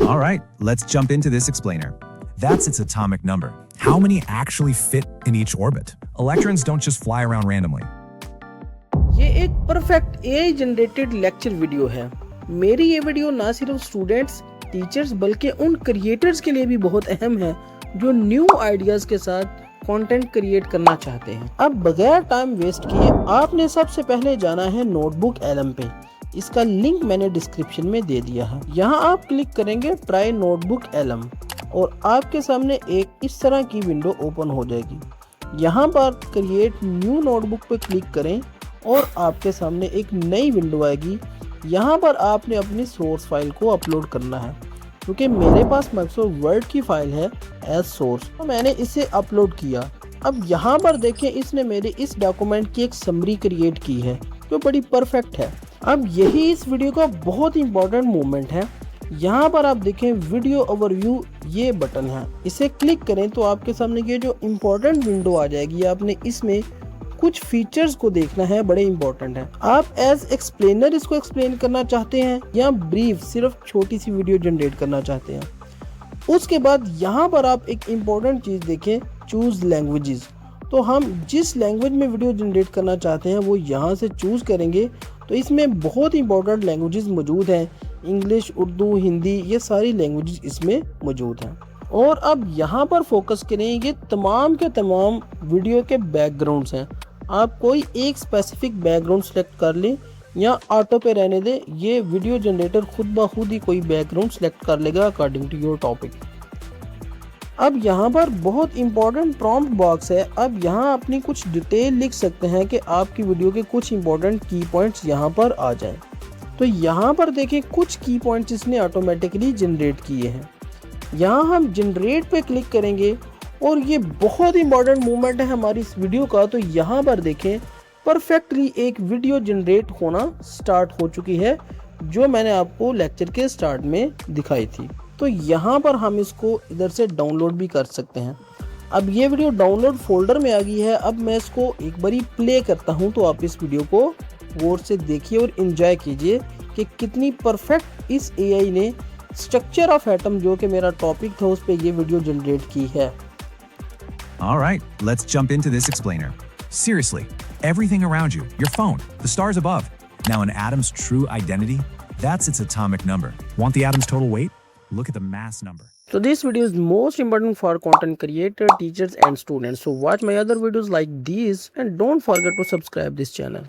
All right, let's jump into this explainer. That's its atomic number. How many actually fit in each orbit? Electrons don't just fly around randomly. ये एक perfect AI generated lecture video है। मेरी ये video ना सिर्फ students, teachers बल्कि उन creators के लिए भी बहुत अहम है जो न्यू आइडियाज के साथ कंटेंट क्रिएट करना चाहते हैं। अब बगैर टाइम वेस्ट किए आपने सबसे पहले जाना है नोटबुक एलएम पे। इसका लिंक मैंने डिस्क्रिप्शन में दे दिया है। यहाँ आप क्लिक करेंगे ट्राई नोटबुक एलएम और आपके सामने एक इस तरह की विंडो ओपन हो जाएगी। यहाँ पर क्रिएट न्यू नोटबुक पे क्लिक करें और आपके सामने एक नई विंडो आएगी। यहाँ पर आपने अपनी सोर्स फाइल को अपलोड करना है। क्योंकि मेरे पास माइक्रोसॉफ्ट वर्ड की फाइल है एज सोर्स, तो मैंने इसे अपलोड किया। अब यहाँ पर देखें, इसने मेरे इस डॉक्यूमेंट की एक समरी क्रिएट की है जो बड़ी परफेक्ट है। अब यही इस वीडियो का बहुत इंपॉर्टेंट मोमेंट है। यहाँ पर आप देखें वीडियो ओवरव्यू, ये बटन है, इसे क्लिक करें तो आपके सामने ये जो इम्पोर्टेंट विंडो आ जाएगी। आपने इसमें कुछ फीचर्स को देखना है, बड़े इंपॉर्टेंट है। आप एज एक्सप्लेनर इसको एक्सप्लेन करना चाहते हैं या ब्रीफ सिर्फ छोटी सी वीडियो जनरेट करना चाहते हैं। उसके बाद यहाँ पर आप एक इम्पॉर्टेंट चीज़ देखें, चूज लैंग्वेजेस। तो हम जिस लैंग्वेज में वीडियो जनरेट करना चाहते हैं वो यहाँ से चूज़ करेंगे। तो इसमें बहुत इंपॉर्टेंट लैंग्वेजेस मौजूद हैं, इंग्लिश, उर्दू, हिंदी, ये सारी लैंग्वेजेस इसमें मौजूद हैं। और अब यहाँ पर फोकस करें, ये तमाम के तमाम वीडियो के बैकग्राउंड्स हैं। आप कोई एक स्पेसिफिक बैकग्राउंड सेलेक्ट कर लें या ऑटो पे रहने दें, ये वीडियो जनरेटर खुद ब खुद ही कोई बैकग्राउंड सेलेक्ट कर लेगा अकॉर्डिंग टू योर टॉपिक। अब यहाँ पर बहुत इंपॉर्टेंट प्रॉम्प्ट बॉक्स है। अब यहाँ अपनी कुछ डिटेल लिख सकते हैं कि आपकी वीडियो के कुछ इंपॉर्टेंट की पॉइंट्स यहाँ पर आ जाएं। तो यहाँ पर देखें, कुछ की पॉइंट्स इसने ऑटोमेटिकली जनरेट किए हैं। यहाँ हम जनरेट पे क्लिक करेंगे और ये बहुत इंपॉर्टेंट मूवमेंट है हमारी इस वीडियो का। तो यहाँ पर देखें, परफेक्टली एक वीडियो जनरेट होना स्टार्ट हो चुकी है जो मैंने आपको लेक्चर के स्टार्ट में दिखाई थी। तो यहाँ पर हम इसको इधर से डाउनलोड भी कर सकते हैं। अब ये वीडियो डाउनलोड फोल्डर में आ गई है। अब मैं इसको एक बारी प्ले करता हूँ तो आप इस वीडियो को गौर से देखिए और एंजॉय कीजिए कि कितनी परफेक्ट इस एआई ने स्ट्रक्चर ऑफ एटम, जो कि मेरा टॉपिक था, उस पर ये वीडियो जनरेट की है। All right, let's jump into this explainer. Seriously, everything around you, your phone, the stars above. Now an atom's true identity, that's its atomic number. Want the atom's total weight? Look at the mass number. So this video is most important for content creator, teachers and students. So watch my other videos like these and don't forget to subscribe this channel.